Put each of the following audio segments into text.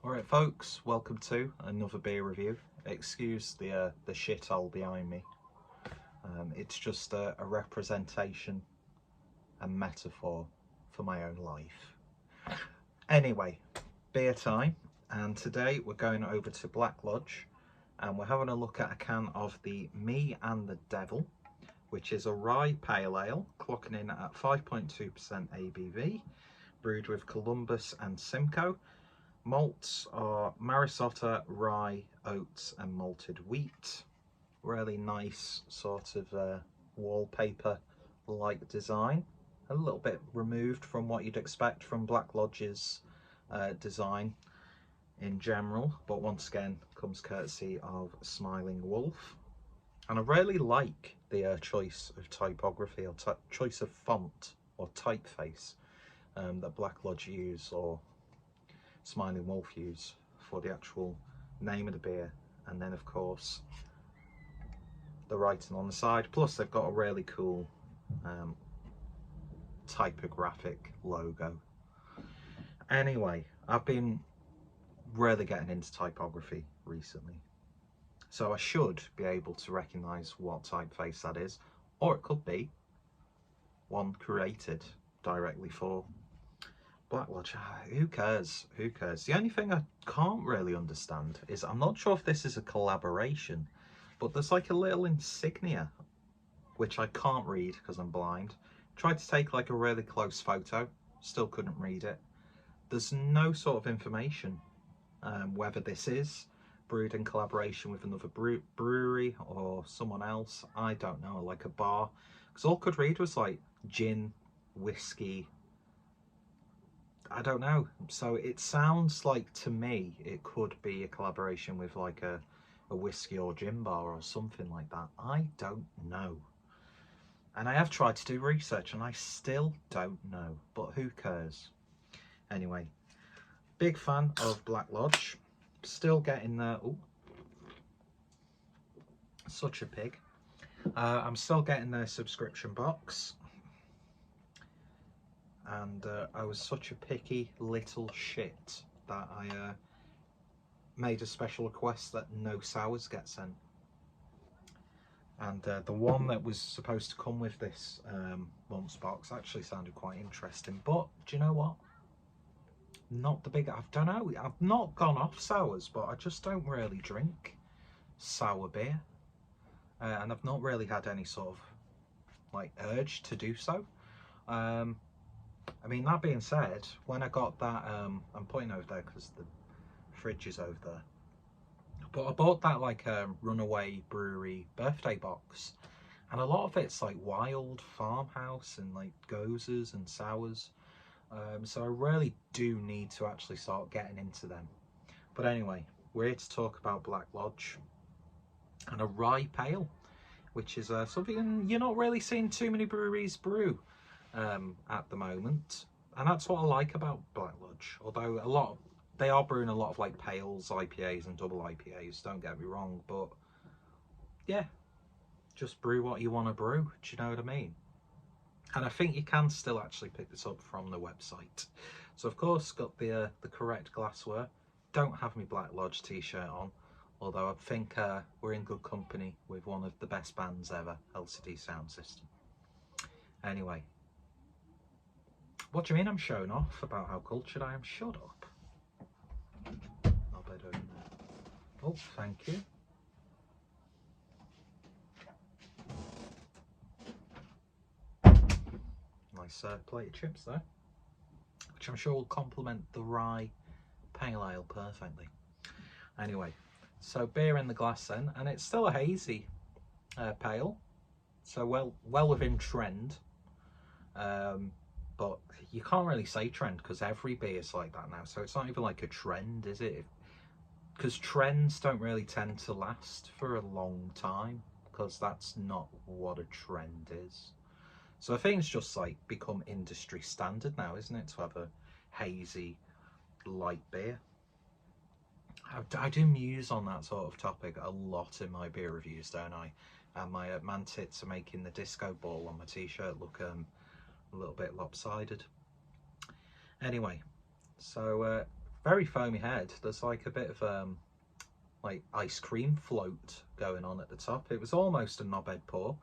Alright folks, welcome to another beer review. Excuse the shithole behind me. It's just a representation and metaphor for my own life. Anyway, beer time, and today we're going over to Black Lodge and we're having a look at a can of the Me and the Devil, which is a rye pale ale, clocking in at 5.2% ABV, brewed with Columbus and Simcoe. Malts are Marisotta, rye, oats and malted wheat. Really nice sort of wallpaper-like design. A little bit removed from what you'd expect from Black Lodge's design in general, but once again comes courtesy of Smiling Wolf. And I really like the choice of typography or choice of font or typeface that Black Lodge use, or Smiling Wolf use, for the actual name of the beer, and then of course the writing on the side. Plus they've got a really cool typographic logo. Anyway, I've been really getting into typography recently, so I should be able to recognise what typeface that is, or it could be one created directly for Black Lodge. Who cares? Who cares? The only thing I can't really understand is, I'm not sure if this is a collaboration, but there's like a little insignia which I can't read because I'm blind. Tried to take like a really close photo, still couldn't read it. There's no sort of information whether this is brewed in collaboration with another brewery or someone else. I don't know, like a bar, because all I could read was like gin, whiskey, I don't know. So it sounds like, to me, it could be a collaboration with like a whiskey or gin bar or something like that. I don't know. And I have tried to do research and I still don't know, but who cares? Anyway, big fan of Black Lodge. Still getting there. Ooh, such a pig. I'm still getting their subscription box. And I was such a picky little shit that I made a special request that no sours get sent. And the one that was supposed to come with this month's box actually sounded quite interesting. But do you know what? Not the big, I don't know, I've not gone off sours, but I just don't really drink sour beer. And I've not really had any sort of like urge to do so. I mean, that being said, when I got that, I'm pointing over there because the fridge is over there, but I bought that like Runaway Brewery birthday box, and a lot of it's like wild farmhouse and like gozers and sours, so I really do need to actually start getting into them. But anyway, we're here to talk about Black Lodge and a rye pale, which is something you're not really seeing too many breweries brew at the moment, and that's what I like about Black Lodge. Although they are brewing a lot of like pales, IPAs and double IPAs, don't get me wrong, but yeah, just brew what you want to brew, do you know what I mean? And I think you can still actually pick this up from the website. So of course got the correct glassware. Don't have my Black Lodge t-shirt on, although I think we're in good company with one of the best bands ever, LCD Sound System. Anyway, what do you mean I'm showing off about how cultured I am? Shut up. I'll bet over there. Oh, thank you. Nice plate of chips there, which I'm sure will complement the rye pale ale perfectly. Anyway, so beer in the glass then, and it's still a hazy pale, so well within trend. But you can't really say trend because every beer is like that now, so it's not even like a trend, is it? Because trends don't really tend to last for a long time, because that's not what a trend is. So I think it's just like become industry standard now, isn't it, to have a hazy light beer. I do muse on that sort of topic a lot in my beer reviews, don't I? And my man tits are making the disco ball on my t-shirt look a little bit lopsided. Anyway, so very foamy head. There's like a bit of like ice cream float going on at the top. It was almost a knobhead pour.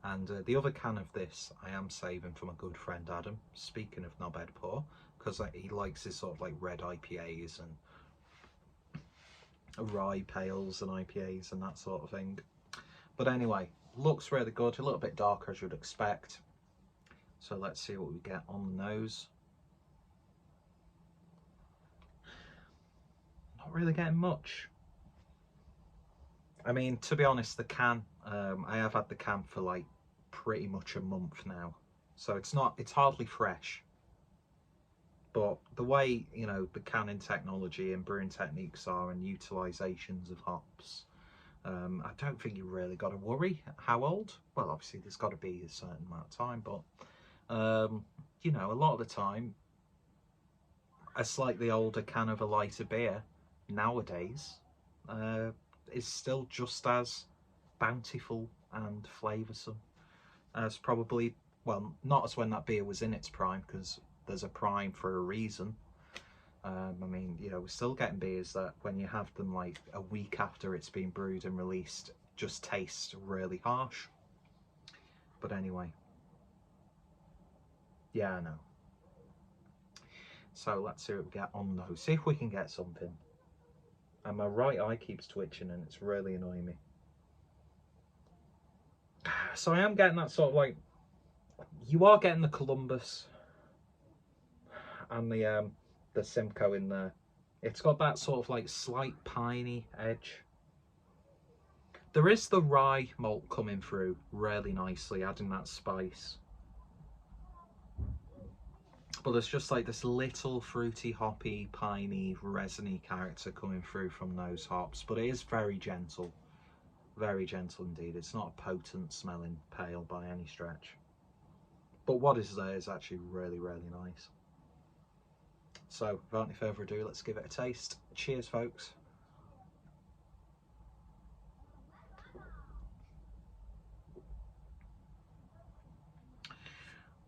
And the other can of this I am saving for my good friend Adam, speaking of knobhead pour, because he likes his sort of like red IPAs and rye pales and IPAs and that sort of thing. But anyway, looks really good, a little bit darker as you'd expect. So let's see what we get on the nose. Not really getting much. I mean, to be honest, the can, I have had the can for like pretty much a month now, so it's hardly fresh. But the way, you know, the canning technology and brewing techniques are and utilizations of hops, I don't think you really got to worry how old. Well, obviously there's got to be a certain amount of time, but you know, a lot of the time a slightly older can of a lighter beer nowadays is still just as bountiful and flavoursome as probably, well, not as when that beer was in its prime, because there's a prime for a reason. I mean, you know, we're still getting beers that when you have them like a week after it's been brewed and released just taste really harsh. But anyway, yeah, I know. So let's see what we get on those, see if we can get something. And my right eye keeps twitching and it's really annoying me. So I am getting that sort of like, you are getting the Columbus and the Simcoe in there. It's got that sort of like slight piney edge. There is the rye malt coming through really nicely, adding that spice. But there's just like this little fruity, hoppy, piney, resiny character coming through from those hops. But it is very gentle indeed. It's not a potent smelling pale by any stretch. But what is there is actually really, really nice. So without any further ado, let's give it a taste. Cheers, folks.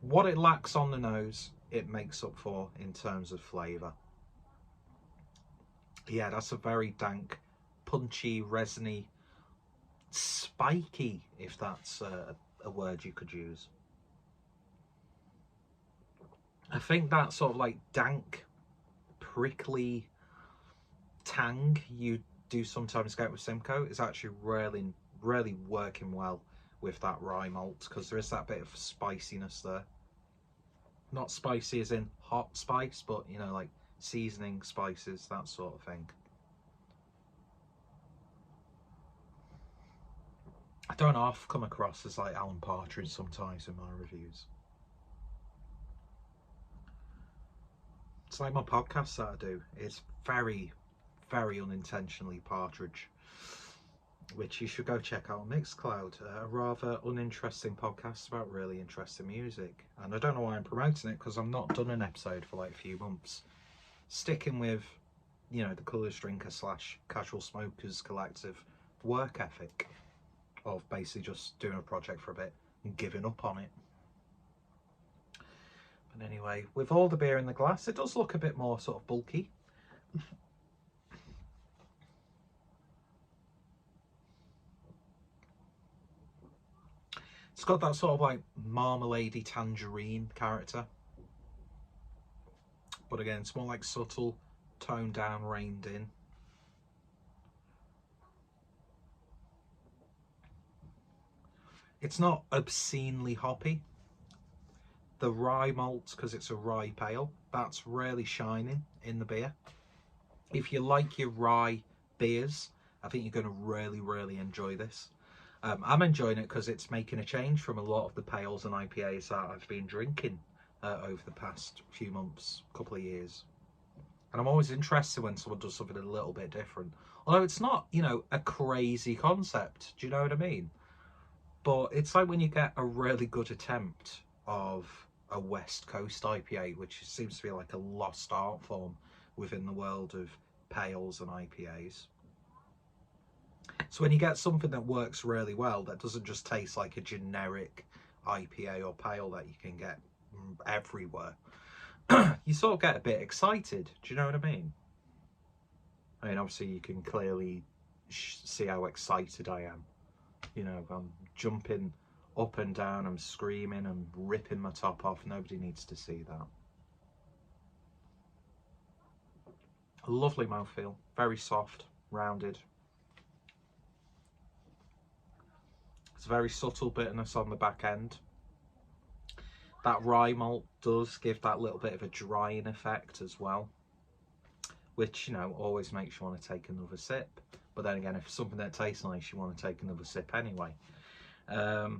What it lacks on the nose, it makes up for in terms of flavour. Yeah, that's a very dank, punchy, resiny, spiky, if that's a word you could use. I think that sort of like dank, prickly tang you do sometimes get with Simcoe is actually really, really working well with that rye malt, because there is that bit of spiciness there. Not spicy as in hot spice, but you know, like seasoning spices, that sort of thing. I don't often come across as like Alan Partridge sometimes in my reviews. It's like my podcast that I do. It's very, very unintentionally Partridge, which you should go check out on Mixcloud. A rather uninteresting podcast about really interesting music. And I don't know why I'm promoting it, because I've not done an episode for like a few months. Sticking with, you know, the Coolest Drinker / Casual Smokers Collective work ethic of basically just doing a project for a bit and giving up on it. But anyway, with all the beer in the glass, it does look a bit more sort of bulky. It's got that sort of like marmalade-y tangerine character. But again, it's more like subtle, toned down, reined in. It's not obscenely hoppy. The rye malt, because it's a rye pale, that's really shining in the beer. If you like your rye beers, I think you're going to really, really enjoy this. I'm enjoying it because it's making a change from a lot of the pales and IPAs that I've been drinking over the past few months, couple of years. And I'm always interested when someone does something a little bit different. Although it's not, you know, a crazy concept. Do you know what I mean? But it's like when you get a really good attempt of a West Coast IPA, which seems to be like a lost art form within the world of pales and IPAs. So when you get something that works really well, that doesn't just taste like a generic IPA or pale that you can get everywhere, you sort of get a bit excited. Do you know what I mean? I mean, obviously you can clearly see how excited I am. You know, I'm jumping up and down, I'm screaming, I'm ripping my top off. Nobody needs to see that. A lovely mouthfeel, very soft, rounded. It's a very subtle bitterness on the back end. That rye malt does give that little bit of a drying effect as well, which, you know, always makes you want to take another sip. But then again, if it's something that tastes nice, you want to take another sip anyway. But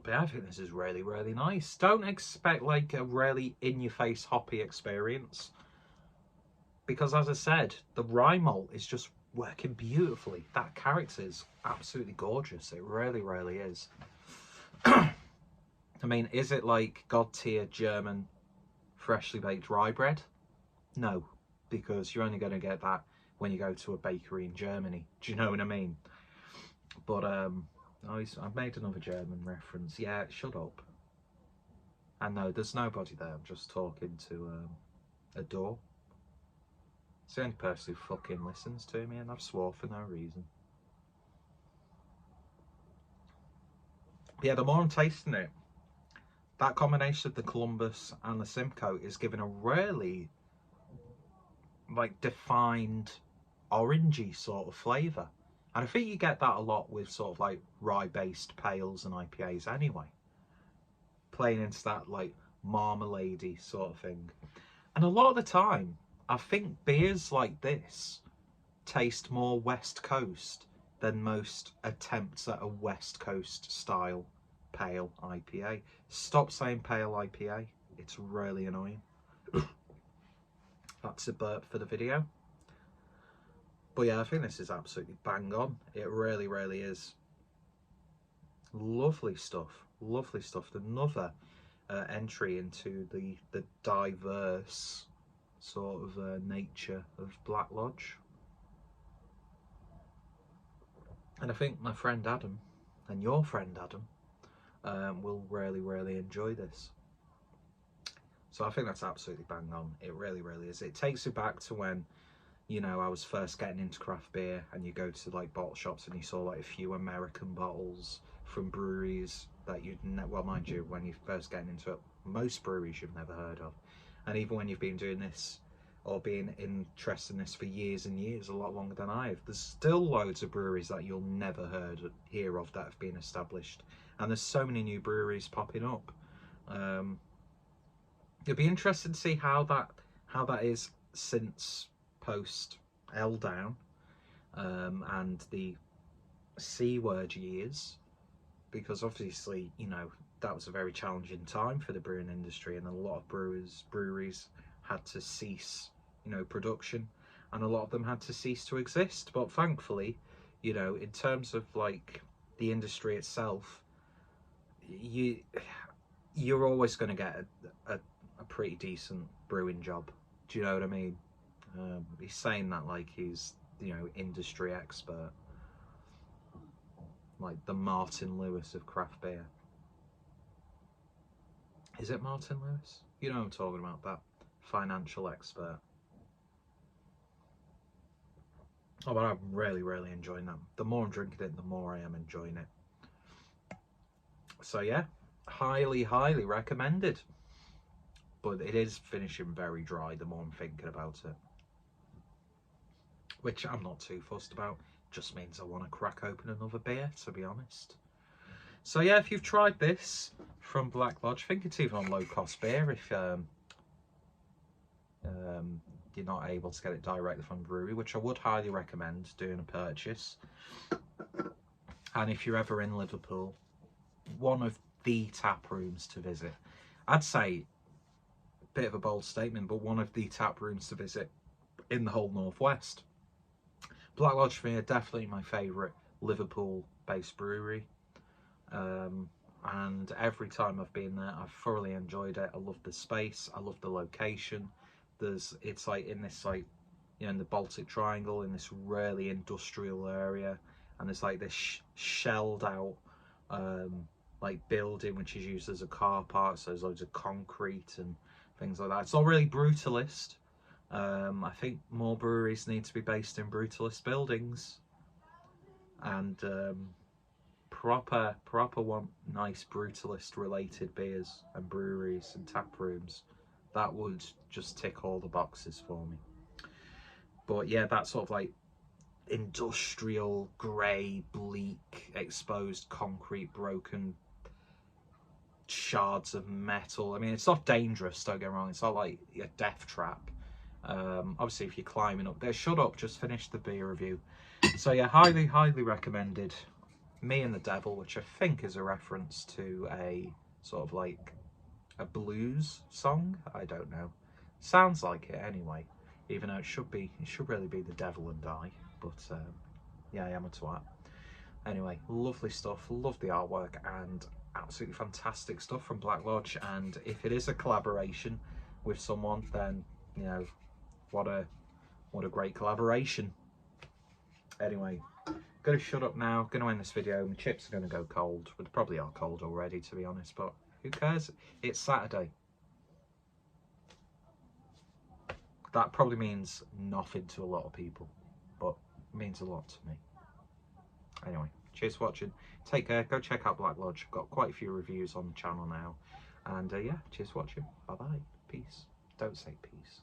yeah, I think this is really, really nice. Don't expect like a really in-your-face hoppy experience, because as I said, the rye malt is just working beautifully. That character is absolutely gorgeous. It really, really is. I mean, is it like God tier German freshly baked rye bread? No, because you're only going to get that when you go to a bakery in Germany. Do you know what I mean? But I've made another German reference. Yeah, shut up. And no, there's nobody there. I'm just talking to a door. It's the only person who fucking listens to me, and I've swore for no reason. But yeah, the more I'm tasting it, that combination of the Columbus and the Simcoe is giving a really like defined orangey sort of flavour. And I think you get that a lot with sort of like rye-based pales and IPAs anyway. Playing into that like marmalade-y sort of thing. And a lot of the time, I think beers like this taste more West Coast than most attempts at a West Coast style pale IPA. Stop saying pale IPA. It's really annoying. That's a burp for the video. But yeah, I think this is absolutely bang on. It really, really is. Lovely stuff. Lovely stuff. Another entry into the diverse sort of nature of Black Lodge. And I think my friend Adam and your friend Adam will really, really enjoy this. So I think that's absolutely bang on. It really, really is. It takes you back to when, you know, I was first getting into craft beer, and you go to like bottle shops and you saw like a few American bottles from breweries that you'd well, mind you, when you're first getting into it, most breweries you've never heard of. And even when you've been doing this or being interested in this for years and years, a lot longer than I have, there's still loads of breweries that you'll never hear of that have been established. And there's so many new breweries popping up. It'd be interesting to see how that is since post L down and the C word years, because obviously, you know, that was a very challenging time for the brewing industry, and a lot of breweries had to cease, you know, production, and a lot of them had to cease to exist. But thankfully, you know, in terms of like the industry itself, you're always going to get a pretty decent brewing job. Do you know what I mean? He's saying that like he's, you know, industry expert, like the Martin Lewis of craft beer. Is it Martin Lewis? You know what I'm talking about, that financial expert. Oh, but I'm really, really enjoying that. The more I'm drinking it, the more I am enjoying it. So yeah, highly, highly recommended. But it is finishing very dry the more I'm thinking about it, which I'm not too fussed about. Just means I want to crack open another beer, to be honest. So yeah, if you've tried this from Black Lodge, I think it's even on low cost beer if you're not able to get it directly from the brewery, which I would highly recommend doing a purchase. And if you're ever in Liverpool, one of the tap rooms to visit. I'd say, bit of a bold statement, but one of the tap rooms to visit in the whole Northwest. Black Lodge for me are definitely my favourite Liverpool-based brewery, and every time I've been there, I've thoroughly enjoyed it. I love the space, I love the location. It's like in this, like, you know, in the Baltic Triangle, in this really industrial area, and there's like this shelled out like building which is used as a car park, so there's loads of concrete and things like that. It's not really brutalist, I think more breweries need to be based in brutalist buildings, and proper want nice brutalist related beers and breweries and tap rooms. That would just tick all the boxes for me. But yeah, that sort of like industrial, grey, bleak, exposed concrete, broken shards of metal. I mean, it's not dangerous, don't get me wrong, it's not like a death trap. Obviously if you're climbing up there, shut up, just finish the beer review. So yeah, highly recommended. Me and the Devil, which I think is a reference to a sort of like a blues song. I don't know, sounds like it anyway, even though it should really be The Devil and I, but yeah, I am a twat. Anyway, lovely stuff, love the artwork, and absolutely fantastic stuff from Black Lodge. And if it is a collaboration with someone, then you know, what a great collaboration. Anyway, gonna shut up now, gonna end this video. My chips are gonna go cold, but they probably are cold already, to be honest, but who cares? It's Saturday. That probably means nothing to a lot of people, but it means a lot to me. Anyway, cheers for watching, take care, go check out Black Lodge, got quite a few reviews on the channel now, and yeah, cheers for watching, bye bye, peace, don't say peace.